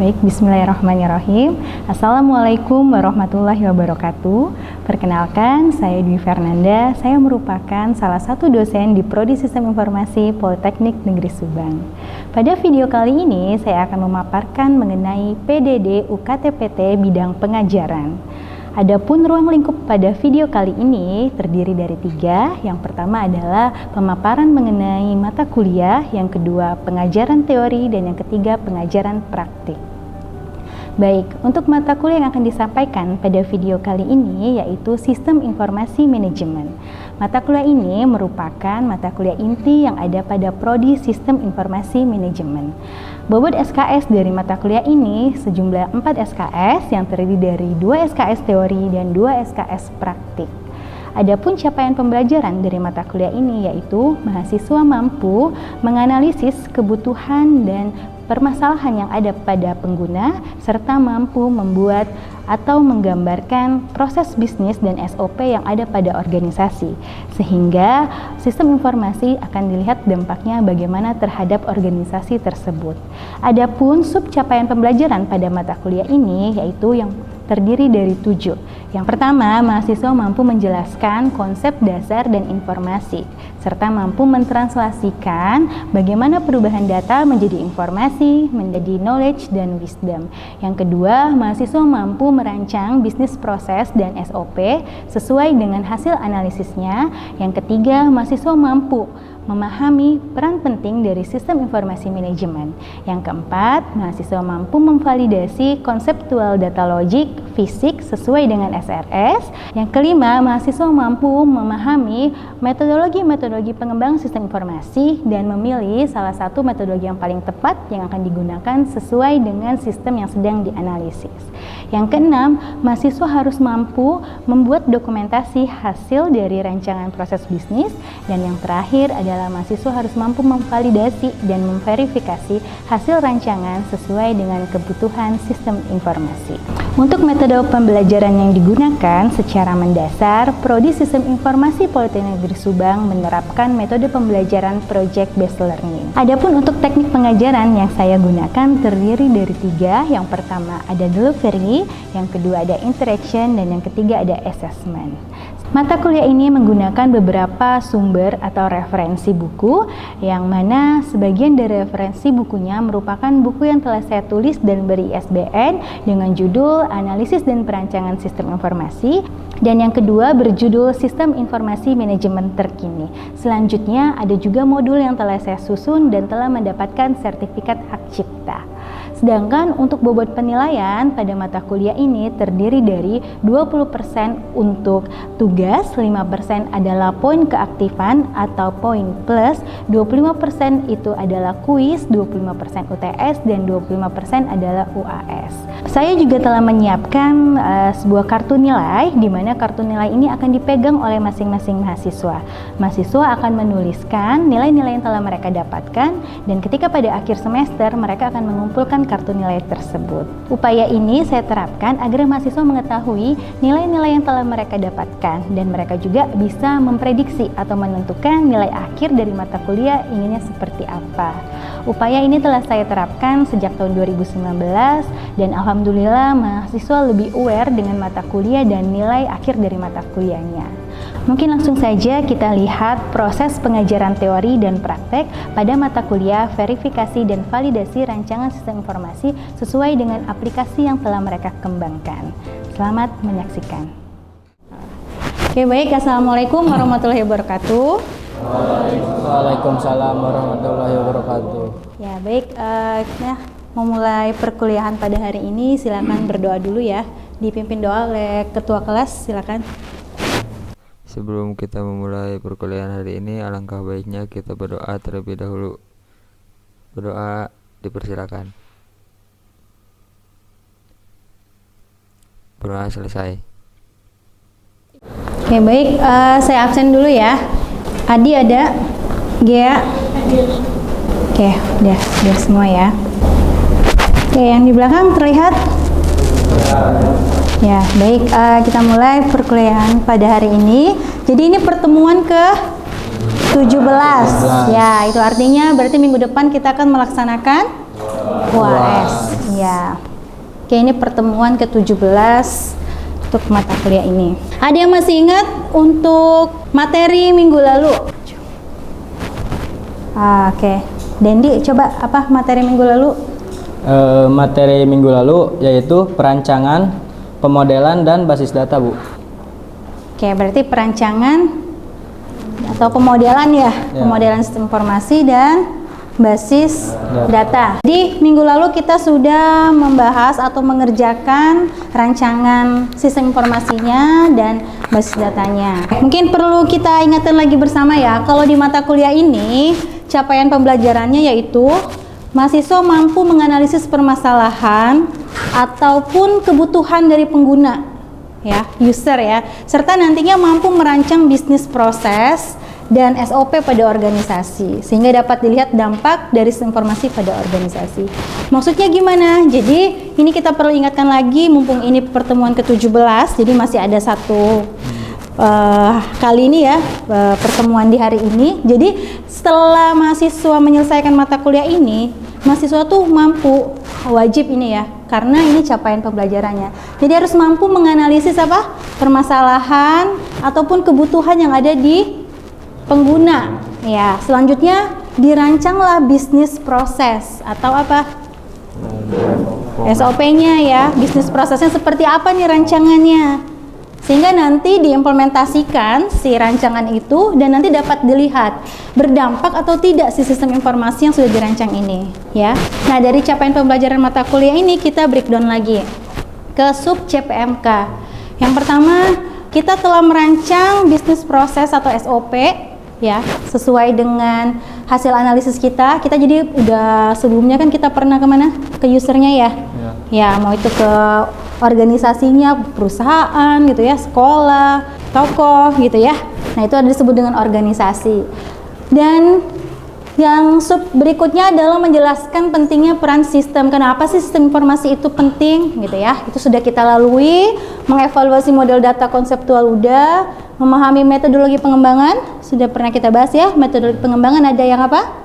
Baik, bismillahirrahmanirrahim. Assalamualaikum warahmatullahi wabarakatuh. Perkenalkan, saya Dwi Fernanda. Saya merupakan salah satu dosen di Prodi Sistem Informasi Politeknik Negeri Subang. Pada video kali ini, saya akan memaparkan mengenai PDD UKT-PT bidang pengajaran. Adapun ruang lingkup pada video kali ini terdiri dari 3. Yang pertama adalah pemaparan mengenai mata kuliah, yang kedua pengajaran teori, dan yang ketiga pengajaran praktik. Baik, untuk mata kuliah yang akan disampaikan pada video kali ini yaitu Sistem Informasi Manajemen. Mata kuliah ini merupakan mata kuliah inti yang ada pada Prodi Sistem Informasi Manajemen. Bobot SKS dari mata kuliah ini sejumlah 4 SKS yang terdiri dari 2 SKS teori dan 2 SKS praktik. Adapun capaian pembelajaran dari mata kuliah ini yaitu mahasiswa mampu menganalisis kebutuhan dan permasalahan yang ada pada pengguna serta mampu membuat atau menggambarkan proses bisnis dan SOP yang ada pada organisasi, sehingga sistem informasi akan dilihat dampaknya bagaimana terhadap organisasi tersebut. Adapun sub capaian pembelajaran pada mata kuliah ini yaitu yang terdiri dari 7. Yang pertama, mahasiswa mampu menjelaskan konsep dasar dan informasi, serta mampu mentranslasikan bagaimana perubahan data menjadi informasi, menjadi knowledge dan wisdom. Yang kedua, mahasiswa mampu merancang bisnis proses dan SOP sesuai dengan hasil analisisnya. Yang ketiga, mahasiswa mampu memahami peran penting dari sistem informasi manajemen. Yang keempat, mahasiswa mampu memvalidasi konseptual data logik, fisik sesuai dengan SRS. Yang kelima, mahasiswa mampu memahami metodologi pengembangan sistem informasi dan memilih salah satu metodologi yang paling tepat yang akan digunakan sesuai dengan sistem yang sedang dianalisis. Yang keenam, mahasiswa harus mampu membuat dokumentasi hasil dari rancangan proses bisnis. Dan yang terakhir adalah mahasiswa harus mampu memvalidasi dan memverifikasi hasil rancangan sesuai dengan kebutuhan sistem informasi. Untuk metode pembelajaran yang digunakan secara mendasar, Prodi Sistem Informasi Politeknik Negeri Subang menerapkan metode pembelajaran Project Based Learning. Adapun untuk teknik pengajaran yang saya gunakan terdiri dari 3. Yang pertama ada delivery, yang kedua ada interaction, dan yang ketiga ada assessment. Mata kuliah ini menggunakan beberapa sumber atau referensi buku, yang mana sebagian dari referensi bukunya merupakan buku yang telah saya tulis dan beri ISBN dengan judul Analisis dan Perancangan Sistem Informasi, dan yang kedua berjudul Sistem Informasi Manajemen Terkini. Selanjutnya ada juga modul yang telah saya susun dan telah mendapatkan sertifikat hak cipta. Sedangkan untuk bobot penilaian pada mata kuliah ini terdiri dari 20% untuk tugas, 5% adalah poin keaktifan atau poin plus, 25% itu adalah kuis, 25% UTS, dan 25% adalah UAS. Saya juga telah menyiapkan sebuah kartu nilai, di mana kartu nilai ini akan dipegang oleh masing-masing mahasiswa. Mahasiswa akan menuliskan nilai-nilai yang telah mereka dapatkan, dan ketika pada akhir semester mereka akan mengumpulkan kartu nilai tersebut. Upaya ini saya terapkan agar mahasiswa mengetahui nilai-nilai yang telah mereka dapatkan, dan mereka juga bisa memprediksi atau menentukan nilai akhir dari mata kuliah inginnya seperti apa. Upaya ini telah saya terapkan sejak tahun 2019, dan alhamdulillah mahasiswa lebih aware dengan mata kuliah dan nilai akhir dari mata kuliahnya. Mungkin langsung saja kita lihat proses pengajaran teori dan praktek pada mata kuliah verifikasi dan validasi rancangan sistem informasi sesuai dengan aplikasi yang telah mereka kembangkan. Selamat menyaksikan. Oke, baik. Assalamualaikum warahmatullahi wabarakatuh. Waalaikumsalam warahmatullahi wabarakatuh. Ya, baik. Kita memulai perkuliahan pada hari ini. Silakan berdoa dulu ya. Dipimpin doa oleh ketua kelas. Silakan. Sebelum kita memulai perkuliahan hari ini, alangkah baiknya kita berdoa terlebih dahulu. Berdoa dipersilakan. Berdoa selesai. Oke, baik. Saya absen dulu ya. Adi ada? Gea? Oke, udah semua ya. Oke, yang di belakang terlihat? Ya, baik, kita mulai perkuliahan pada hari ini. Jadi ini pertemuan ke 17. Ya, itu artinya berarti minggu depan kita akan melaksanakan UAS. Ya. Oke, ini pertemuan ke-17 untuk mata kuliah ini. Ada yang masih ingat untuk materi minggu lalu? Oke. Dendi, coba apa materi minggu lalu? Materi minggu lalu yaitu perancangan, pemodelan, dan basis data, Bu. Oke, berarti perancangan atau pemodelan ya, pemodelan sistem informasi dan basis data. Di minggu lalu kita sudah membahas atau mengerjakan rancangan sistem informasinya dan basis datanya. Mungkin perlu kita ingatkan lagi bersama ya, kalau di mata kuliah ini capaian pembelajarannya yaitu mahasiswa mampu menganalisis permasalahan ataupun kebutuhan dari pengguna ya, user ya, serta nantinya mampu merancang bisnis proses dan SOP pada organisasi sehingga dapat dilihat dampak dari informasi pada organisasi. Maksudnya gimana? Jadi ini kita perlu ingatkan lagi mumpung ini pertemuan ke-17, jadi masih ada satu kali ini ya pertemuan di hari ini. Jadi setelah mahasiswa menyelesaikan mata kuliah ini, mahasiswa tuh mampu, wajib ini ya, karena ini capaian pembelajarannya. Jadi harus mampu menganalisis apa? Permasalahan ataupun kebutuhan yang ada di pengguna. Ya, selanjutnya dirancanglah bisnis proses atau apa? SOP-nya ya, bisnis prosesnya seperti apa nih rancangannya? Sehingga nanti diimplementasikan si rancangan itu dan nanti dapat dilihat berdampak atau tidak si sistem informasi yang sudah dirancang ini ya. Nah, dari capaian pembelajaran mata kuliah ini kita breakdown lagi ke sub CPMK. Yang pertama, kita telah merancang bisnis proses atau SOP ya, sesuai dengan hasil analisis kita. Kita jadi udah sebelumnya kan kita pernah kemana? Ke usernya ya. Ya, mau itu ke organisasinya, perusahaan gitu ya, sekolah, toko gitu ya. Nah, itu ada disebut dengan organisasi. Dan yang sub berikutnya adalah menjelaskan pentingnya peran sistem. Kenapa sih sistem informasi itu penting gitu ya? Itu sudah kita lalui. Mengevaluasi model data konseptual udah, memahami metodologi pengembangan sudah pernah kita bahas ya. Metodologi pengembangan ada yang apa?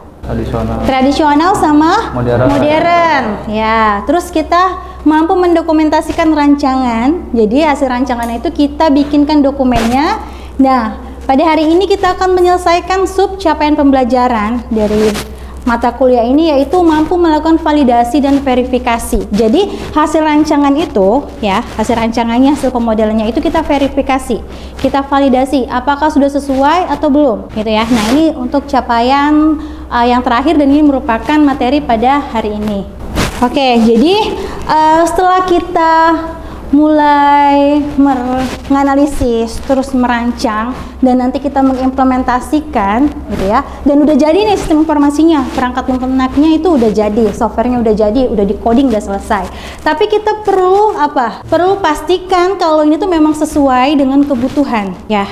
Tradisional sama modern. Ya, terus kita mampu mendokumentasikan rancangan. Jadi hasil rancangan itu kita bikinkan dokumennya. Nah, pada hari ini kita akan menyelesaikan sub capaian pembelajaran dari mata kuliah ini, yaitu mampu melakukan validasi dan verifikasi. Jadi hasil rancangan itu ya, hasil rancangannya, hasil pemodelannya itu kita verifikasi, kita validasi apakah sudah sesuai atau belum gitu ya. Nah, ini untuk capaian yang terakhir dan ini merupakan materi pada hari ini. Oke, jadi setelah kita mulai menganalisis, terus merancang, dan nanti kita mengimplementasikan gitu ya, dan udah jadi nih sistem informasinya, perangkat lunaknya itu udah jadi, softwarenya udah jadi, udah di coding, udah selesai. Tapi kita perlu apa? Perlu pastikan kalau ini tuh memang sesuai dengan kebutuhan ya.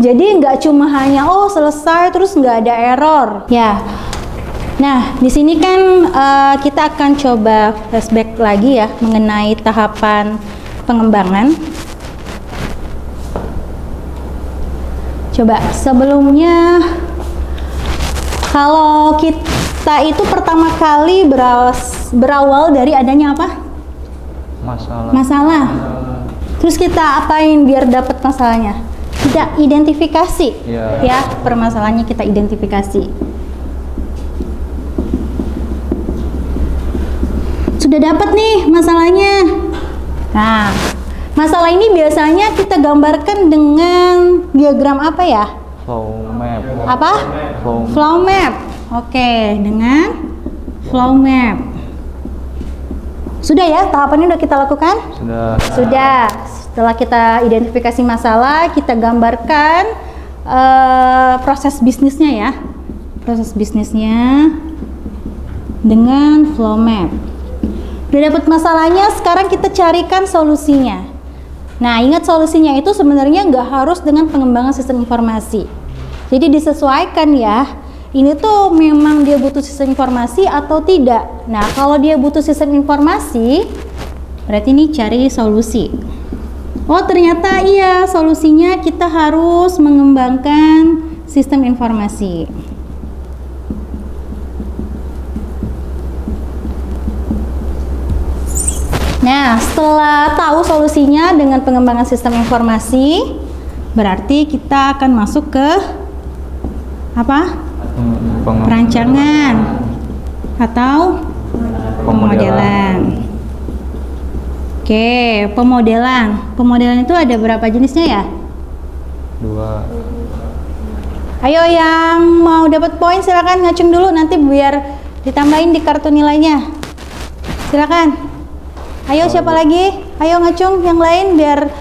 Jadi nggak cuma hanya oh selesai terus nggak ada error ya. Nah, di sini kan kita akan coba flashback lagi ya mengenai tahapan pengembangan. Coba sebelumnya, kalau kita itu pertama kali berawal dari adanya apa? Masalah. Terus kita apain biar dapat masalahnya? Kita identifikasi, ya permasalahannya kita identifikasi. Sudah dapat nih masalahnya. Nah, masalah ini biasanya kita gambarkan dengan diagram apa ya? Flow map. Apa? Flow map. Oke, dengan flow map. Sudah ya, tahapannya udah kita lakukan? Sudah. Setelah kita identifikasi masalah, kita gambarkan proses bisnisnya ya. Proses bisnisnya dengan flow map. Udah dapat masalahnya, sekarang kita carikan solusinya. Nah, ingat solusinya itu sebenarnya nggak harus dengan pengembangan sistem informasi. Jadi disesuaikan ya. Ini tuh memang dia butuh sistem informasi atau tidak. Nah, kalau dia butuh sistem informasi, berarti ini cari solusi. Oh, ternyata iya, solusinya kita harus mengembangkan sistem informasi. Nah, setelah tahu solusinya dengan pengembangan sistem informasi, berarti kita akan masuk ke apa? Perancangan atau pemodelan. Oke, pemodelan. Pemodelan itu ada berapa jenisnya ya? 2. Ayo yang mau dapat poin silakan ngacung dulu, nanti biar ditambahin di kartu nilainya. Silakan. Ayo siapa lagi? Ayo ngacung yang lain biar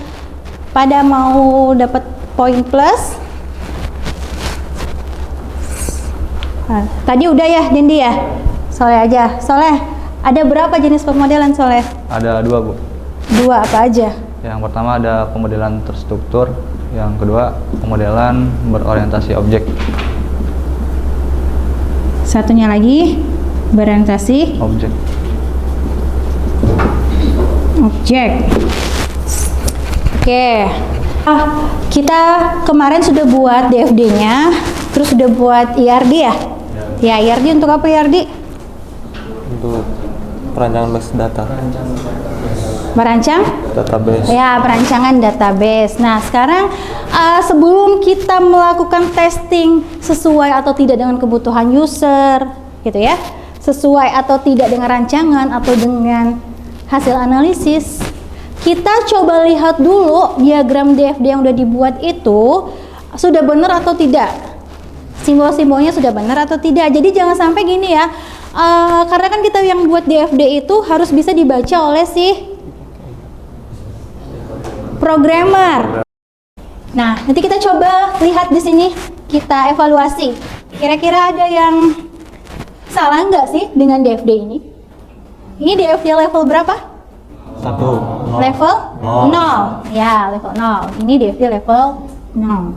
pada mau dapat poin plus. Nah, tadi udah ya Dendi ya? Soleh aja. Soleh, ada berapa jenis pemodelan Soleh? Ada 2, Bu. 2 apa aja? Yang pertama ada pemodelan terstruktur, yang kedua pemodelan berorientasi objek. Satunya lagi berorientasi Objek. objek. Oke. Kita kemarin sudah buat DFD-nya, terus sudah buat IRD ya? Ya, IRD untuk apa IRD? Untuk perancangan base data. Merancang? Database. Ya, perancangan database. Nah, sekarang sebelum kita melakukan testing sesuai atau tidak dengan kebutuhan user, gitu ya, sesuai atau tidak dengan rancangan atau dengan hasil analisis, kita coba lihat dulu diagram DFD yang udah dibuat itu sudah benar atau tidak. Simbol-simbolnya sudah benar atau tidak. Jadi jangan sampai gini ya, karena kan kita yang buat DFD itu harus bisa dibaca oleh si programmer. Nah, nanti kita coba lihat di sini, kita evaluasi. Kira-kira ada yang salah nggak sih dengan DFD ini? Ini DFD level berapa? 1. Level 0. Ya, level 0. Ini DFD level 0.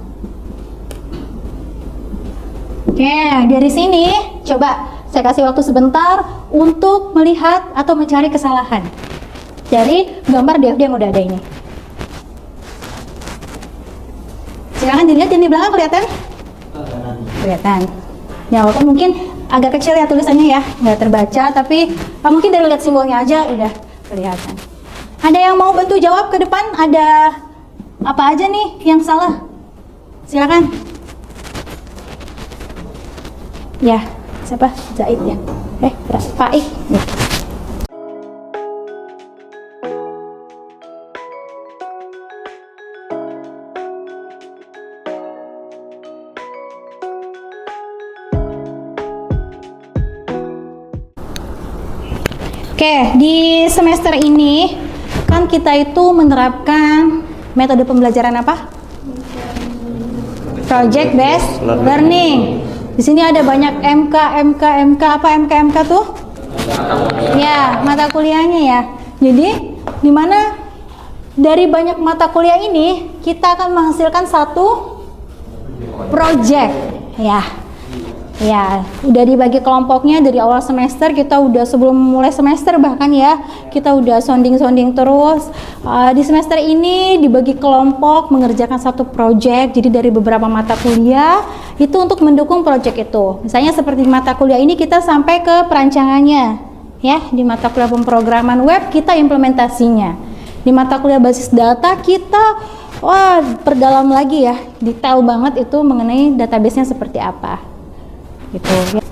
Oke, dari sini coba saya kasih waktu sebentar untuk melihat atau mencari kesalahan dari gambar DFD yang udah ada ini. Silakan dilihat, yang di belakang kelihatan? Kelihatan. Ya, walaupun mungkin agak kecil ya tulisannya ya, nggak terbaca, tapi mungkin dari lihat simbolnya aja udah kelihatan. Ada yang mau bantu jawab ke depan? Ada apa aja nih yang salah? Silakan. Ya, siapa? Zaid ya? Faik. Ya. Oke, di semester ini kan kita itu menerapkan metode pembelajaran apa? Project based learning. Di sini ada banyak MK apa MK tuh? Ya, mata kuliahnya ya. Jadi, di mana dari banyak mata kuliah ini kita akan menghasilkan satu project, ya. Ya, udah dibagi kelompoknya dari awal semester, kita udah sebelum mulai semester bahkan ya, kita udah sounding terus. Di semester ini dibagi kelompok mengerjakan satu project, jadi dari beberapa mata kuliah itu untuk mendukung project itu. Misalnya seperti mata kuliah ini kita sampai ke perancangannya, ya. Di mata kuliah pemrograman web kita implementasinya. Di mata kuliah basis data kita perdalam lagi ya, detail banget itu mengenai database-nya seperti apa. Gitu.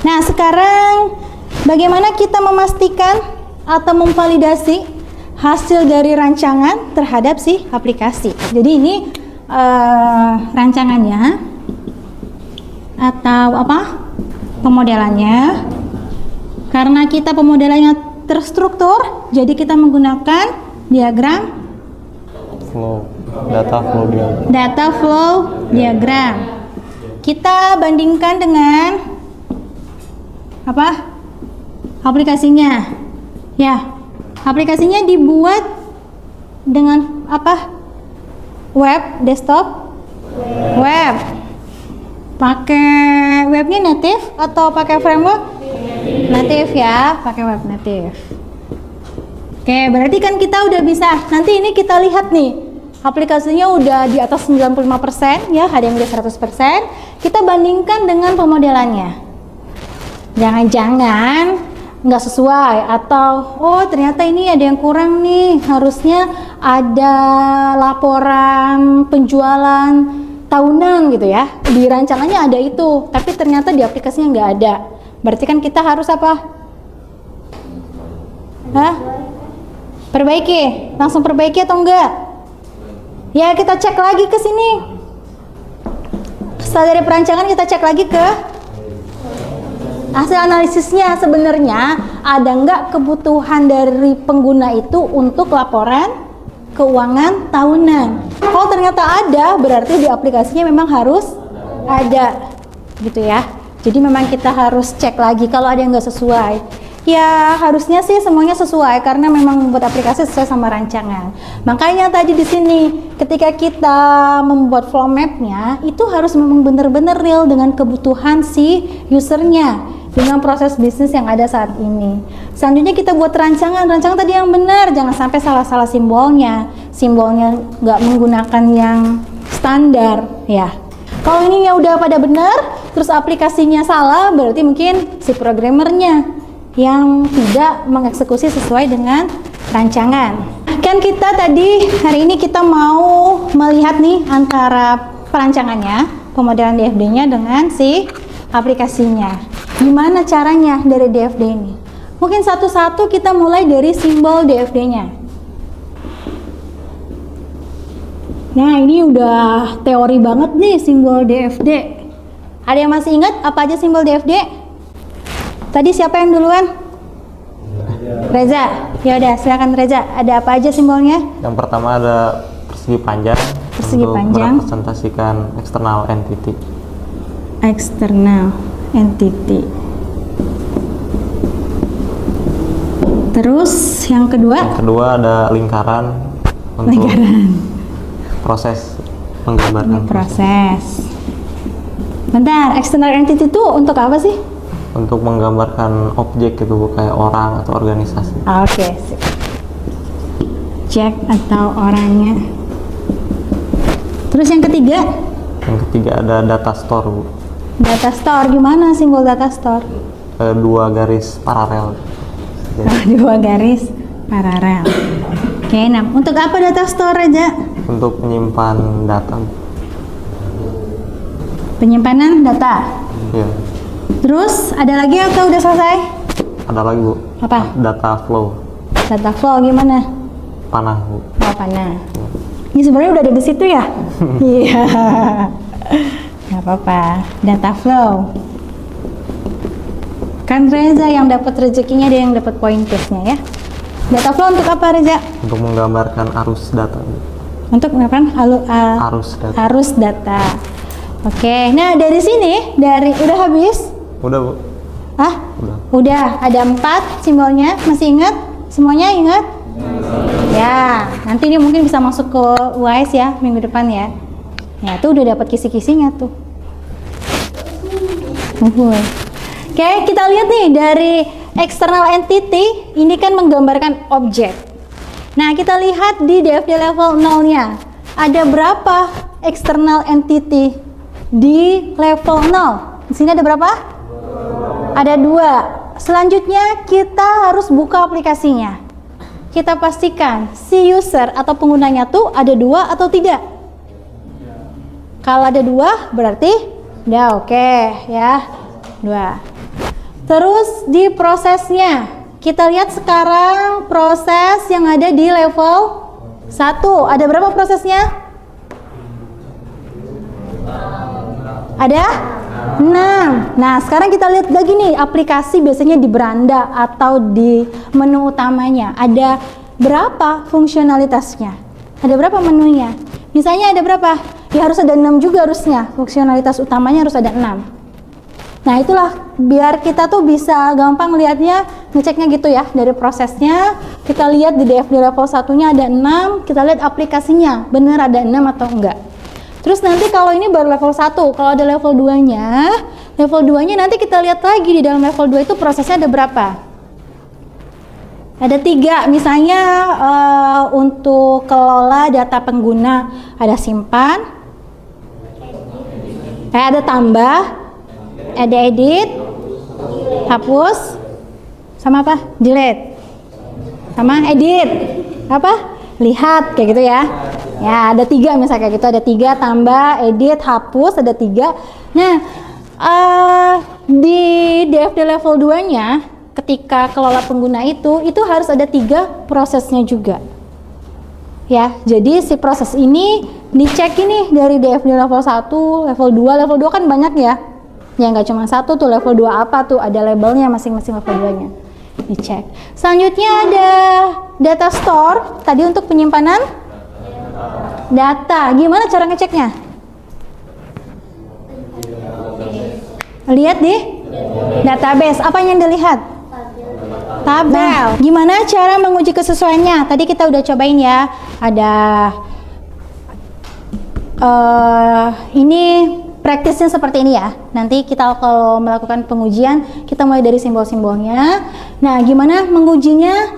Nah, sekarang bagaimana kita memastikan atau memvalidasi hasil dari rancangan terhadap si aplikasi. Jadi ini rancangannya atau apa? Pemodelannya. Karena kita pemodelannya terstruktur, jadi kita menggunakan diagram data flow diagram. Kita bandingkan dengan apa? Aplikasinya. Ya, aplikasinya dibuat dengan apa? Web, desktop, web. Pakai webnya native atau pakai framework? Native ya, pakai web native. Oke, berarti kan kita udah bisa. Nanti ini kita lihat nih. Aplikasinya udah di atas 95% ya, ada yang udah 100%. Kita bandingkan dengan pemodelannya. Jangan-jangan nggak sesuai, atau oh ternyata ini ada yang kurang nih, harusnya ada laporan penjualan tahunan gitu ya, di rancangannya ada itu, tapi ternyata di aplikasinya nggak ada. Berarti kan kita harus apa? Perbaiki, langsung perbaiki atau enggak? Ya kita cek lagi ke sini. Setelah dari perancangan kita cek lagi ke hasil analisisnya, sebenarnya ada nggak kebutuhan dari pengguna itu untuk laporan keuangan tahunan. Kalau ternyata ada, berarti di aplikasinya memang harus ada gitu ya. Jadi memang kita harus cek lagi kalau ada yang nggak sesuai. Ya harusnya sih semuanya sesuai karena memang membuat aplikasi sesuai sama rancangan. Makanya tadi di sini ketika kita membuat flow mapnya itu harus memang benar-benar real dengan kebutuhan si usernya, dengan proses bisnis yang ada saat ini. Selanjutnya kita buat rancangan tadi yang benar, jangan sampai salah-salah simbolnya nggak menggunakan yang standar ya. Kalau ini ya udah pada benar, terus aplikasinya salah, berarti mungkin si programmernya yang tidak mengeksekusi sesuai dengan rancangan. Kan kita tadi hari ini kita mau melihat nih antara perancangannya, pemodelan DFD-nya dengan si aplikasinya. Gimana caranya dari DFD ini? Mungkin satu-satu kita mulai dari simbol DFD-nya. Nah ini udah teori banget nih simbol DFD. Ada yang masih ingat apa aja simbol DFD? Tadi siapa yang duluan? Reza. Ya udah, silakan Reza. Ada apa aja simbolnya? Yang pertama ada persegi panjang. Persegi untuk panjang. merepresentasikan external entity. External entity. Terus yang kedua? Yang kedua ada lingkaran untuk proses menggambarkan proses. Bentar, external entity itu untuk apa sih? Untuk menggambarkan objek itu kayak orang atau organisasi. Oke, cek atau orangnya. Terus yang ketiga? Yang ketiga ada data store, Bu. Data store, gimana simbol data store? Dua garis paralel. Dua garis paralel. Oke, nah untuk apa data store aja? Untuk menyimpan data. Penyimpanan data. Ya. Terus ada lagi atau udah selesai? Ada lagi, Bu. Apa? Data flow. Data flow gimana? Panah, Bu. Oh, panah. Ini sebenarnya udah ada di situ ya? Iya. Nggak apa-apa. Data flow. Kan Reza yang dapat rezekinya, dia yang dapat poin plusnya ya. Data flow untuk apa, Reza? Untuk menggambarkan arus data, Bu. Untuk menggambarkan Arus data. arus data. Oke, nah dari sini, udah habis? Udah, Bu. Udah. Ada 4 simbolnya. Masih ingat? Semuanya ingat? Ya, nanti dia mungkin bisa masuk ke UAS ya minggu depan ya. Ya, tuh udah dapat kisi-kisinya tuh. Oke, kita lihat nih dari external entity, ini kan menggambarkan objek. Nah, kita lihat di DFD level 0-nya. Ada berapa external entity di level 0? Di sini ada berapa? Ada 2. Selanjutnya kita harus buka aplikasinya. Kita pastikan si user atau penggunanya tuh ada 2 atau tidak. Kalau ada 2 berarti udah oke ya. 2. Terus di prosesnya, kita lihat sekarang proses yang ada di level 1. Ada berapa prosesnya? Ada 6. Nah, sekarang kita lihat lagi nih, aplikasi biasanya di beranda atau di menu utamanya. Ada berapa fungsionalitasnya? Ada berapa menunya? Misalnya ada berapa? Ya harus ada 6 juga harusnya. Fungsionalitas utamanya harus ada 6. Nah, itulah biar kita tuh bisa gampang lihatnya, ngeceknya gitu ya. Dari prosesnya, kita lihat di DFD level 1-nya ada 6, kita lihat aplikasinya, bener ada 6 atau enggak. Terus nanti kalau ini baru level 1, kalau ada level 2-nya nanti kita lihat lagi di dalam level 2 itu prosesnya ada berapa. Ada 3, misalnya untuk kelola data pengguna, ada simpan, ada tambah, ada edit, hapus, sama apa? Delete. Sama edit. Apa? Lihat, kayak gitu ya. Ya, ada 3 misalnya kayak gitu, ada 3 tambah, edit, hapus, ada 3. Nah, di DFD level 2-nya, ketika kelola pengguna itu harus ada 3 prosesnya juga. Ya, jadi si proses ini dicek ini dari DFD level 1, level 2 kan banyak ya. Ya nggak cuma 1 tuh, level 2 apa tuh, ada labelnya masing-masing level 2-nya. Dicek. Selanjutnya ada data store, tadi untuk penyimpanan data. Gimana cara ngeceknya? Lihat di database. Apa yang dilihat? Tabel. Gimana cara menguji kesesuaiannya? Tadi kita udah cobain ya. Ada ini praktisnya seperti ini ya. Nanti kita kalau melakukan pengujian, kita mulai dari simbol-simbolnya. Nah, gimana mengujinya?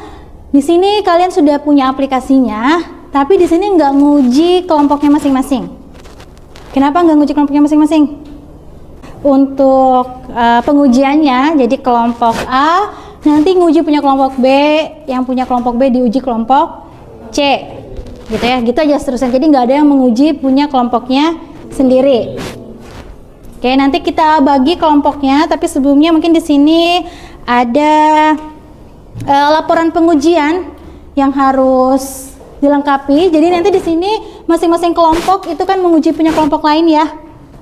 Di sini kalian sudah punya aplikasinya, tapi di sini nggak nguji kelompoknya masing-masing. Kenapa nggak nguji kelompoknya masing-masing? Untuk pengujiannya, jadi kelompok A nanti nguji punya kelompok B, yang punya kelompok B diuji kelompok C, gitu ya, gitu aja seterusnya. Jadi nggak ada yang menguji punya kelompoknya sendiri. Oke, nanti kita bagi kelompoknya, tapi sebelumnya mungkin di sini ada laporan pengujian yang harus dilengkapi. Jadi nanti di sini masing-masing kelompok itu kan menguji punya kelompok lain ya.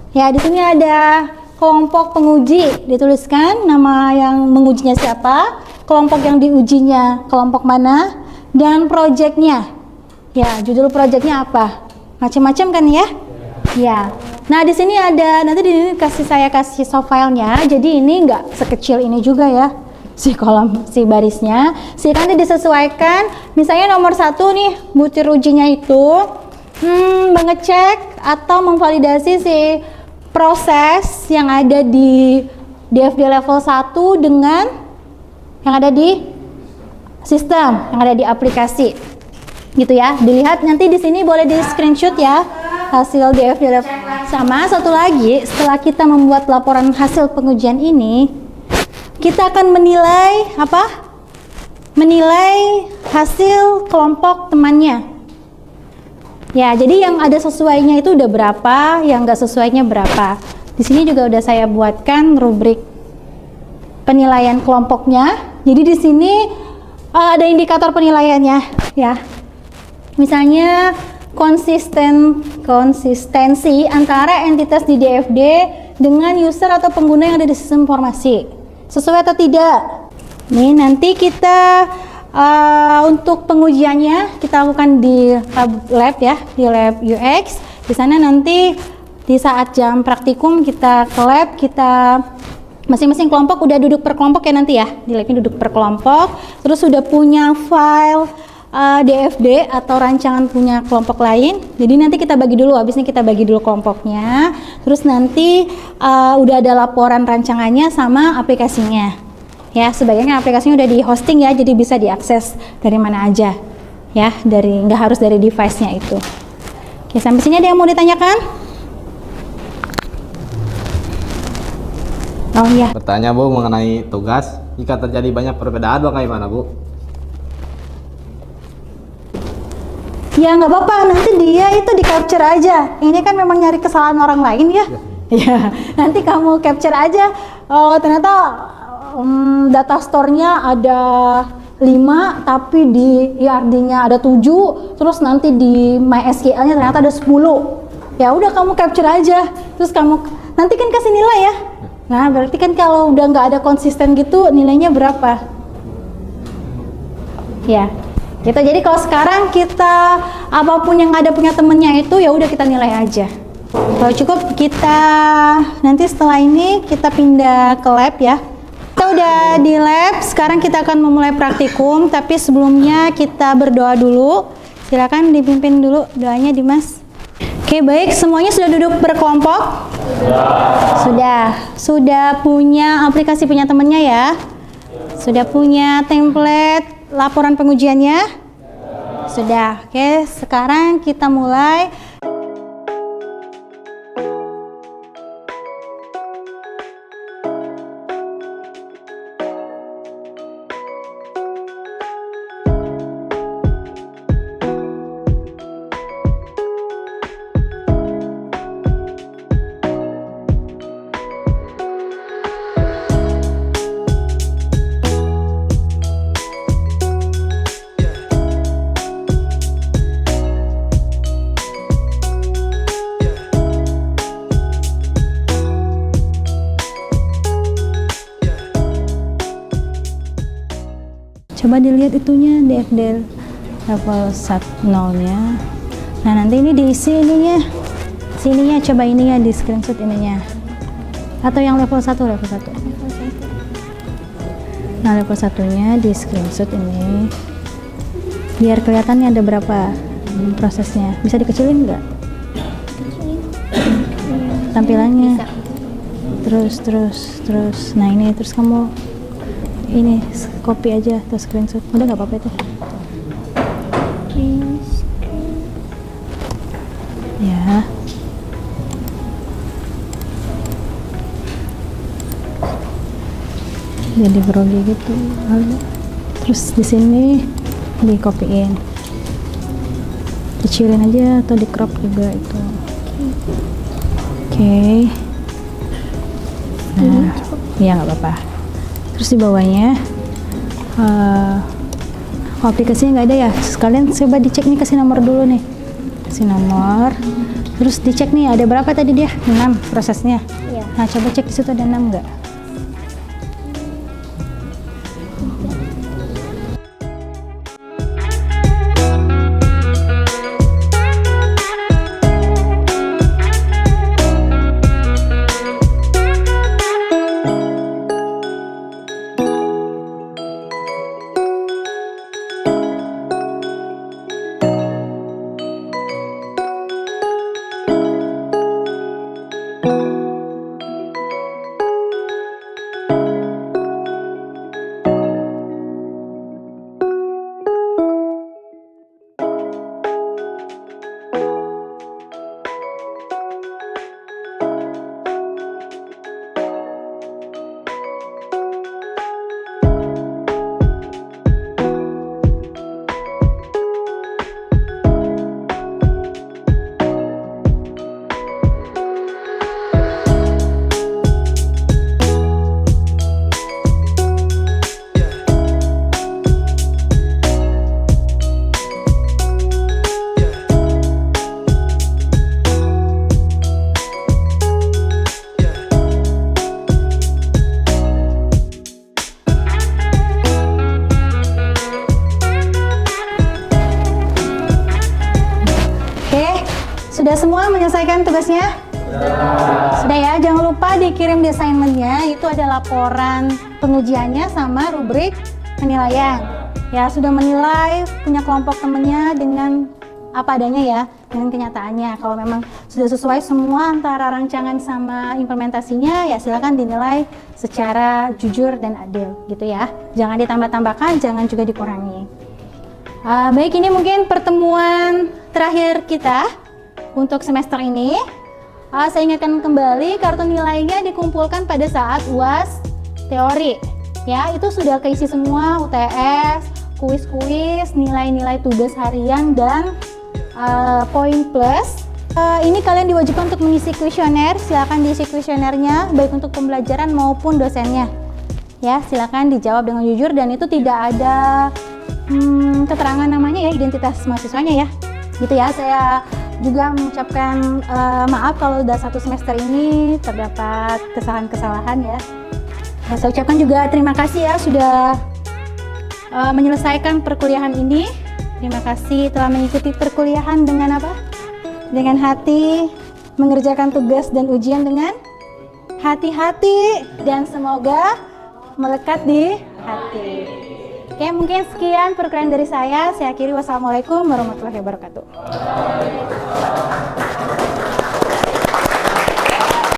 Ya, di sini ada kelompok penguji, dituliskan nama yang mengujinya siapa, kelompok yang diujinya kelompok mana, dan projectnya. Ya, judul projectnya apa? Macam-macam kan ya? Ya. Nah, di sini ada, nanti di sini saya kasih soft filenya. Jadi ini nggak sekecil ini juga ya, si kolom, si barisnya. Sehingga nanti disesuaikan. Misalnya nomor 1 nih, butir ujinya itu mengecek atau memvalidasi si proses yang ada di DFD level 1 dengan yang ada di sistem, yang ada di aplikasi. Gitu ya. Dilihat nanti di sini boleh di screenshot ya hasil DFD level. Sama satu lagi, setelah kita membuat laporan hasil pengujian ini, kita akan menilai apa? Menilai hasil kelompok temannya. Ya, jadi yang ada sesuainya itu udah berapa, yang nggak sesuainya berapa. Di sini juga udah saya buatkan rubrik penilaian kelompoknya. Jadi di sini ada indikator penilaiannya, ya. Misalnya konsistensi antara entitas di DFD dengan user atau pengguna yang ada di sistem informasi. Sesuai atau tidak? Nih, nanti kita untuk pengujiannya kita lakukan di lab ya, di lab UX. Di sana nanti di saat jam praktikum kita ke lab, kita masing-masing kelompok udah duduk per kelompok ya nanti ya. Di labnya duduk per kelompok, terus sudah punya file DFD atau rancangan punya kelompok lain. Jadi nanti kita bagi dulu, habis ini kita bagi dulu kelompoknya. Terus nanti udah ada laporan rancangannya sama aplikasinya. Ya, sebagian aplikasinya udah di hosting ya, jadi bisa diakses dari mana aja. Ya, nggak harus dari device-nya itu. Oke, sampai sini ada yang mau ditanyakan? Oh iya. Bertanya Bu mengenai tugas, jika terjadi banyak perbedaan bagaimana Bu? Ya nggak apa-apa, nanti dia itu di capture aja. Ini kan memang nyari kesalahan orang lain ya. Ya, nanti kamu capture aja. Oh, ternyata data store-nya ada 5 tapi di ERD-nya ada 7, terus nanti di MySQL-nya ternyata ada 10. Ya udah kamu capture aja. Terus kamu nanti kan kasih nilai ya. Nah, berarti kan kalau udah nggak ada konsisten gitu nilainya berapa? Ya. Gitu. Jadi kalau sekarang kita apapun yang ada punya temennya itu ya udah kita nilai aja. Kalau cukup kita nanti setelah ini kita pindah ke lab ya. Kita udah di lab, sekarang kita akan memulai praktikum, tapi sebelumnya kita berdoa dulu. Silakan dipimpin dulu doanya Dimas. Oke, baik, semuanya sudah duduk berkelompok? Sudah punya aplikasi punya temennya ya? Sudah punya template laporan pengujiannya? Sudah. Oke, sekarang kita mulai. Coba dilihat itunya DFD level 0-nya. Nah, nanti ini diisi ininya. Sininya coba ininya di screenshot ininya. Atau yang level 1, level 1. Nah, level 1-nya di screenshot ini. Biar kelihatannya ada berapa prosesnya. Bisa dikecilin nggak? Tampilannya. Terus. Nah, ini terus kamu ini copy aja atau screenshot. Udah nggak apa-apa itu. Ya. Jadi grogi gitu. Terus di sini di copyin, kecilin aja atau di crop juga itu. Oke. Nah, ya nggak apa-apa. Terus di bawahnya aplikasinya nggak ada ya. Sekalian coba dicek nih, kasih nomor dulu nih. Kasih nomor. Terus dicek nih ada berapa tadi dia? 6 prosesnya. Iya. Nah, coba cek di situ ada 6 nggak? Sudah semua menyelesaikan tugasnya? Sudah ya, jangan lupa dikirim di assignment-nya, itu ada laporan pengujiannya sama rubrik penilaian. Ya, sudah menilai, punya kelompok temennya dengan apa adanya ya, dengan kenyataannya. Kalau memang sudah sesuai semua antara rancangan sama implementasinya, ya silakan dinilai secara jujur dan adil gitu ya. Jangan ditambah-tambahkan, jangan juga dikurangi. Baik, ini mungkin pertemuan terakhir kita untuk semester ini. Saya ingatkan kembali, kartu nilainya dikumpulkan pada saat UAS teori. Ya, itu sudah keisi semua UTS, kuis-kuis, nilai-nilai tugas harian dan poin plus. Ini kalian diwajibkan untuk mengisi kuesioner. Silakan diisi kuesionernya baik untuk pembelajaran maupun dosennya. Ya, silakan dijawab dengan jujur dan itu tidak ada keterangan namanya ya, identitas mahasiswanya ya. Gitu ya, saya juga mengucapkan maaf kalau sudah satu semester ini terdapat kesalahan-kesalahan ya. Saya ucapkan juga terima kasih ya sudah menyelesaikan perkuliahan ini. Terima kasih telah mengikuti perkuliahan dengan apa? Dengan hati, mengerjakan tugas dan ujian dengan hati-hati dan semoga melekat di hati. Oke, mungkin sekian perkuliahan dari saya. Saya akhiri, wassalamualaikum warahmatullahi wabarakatuh.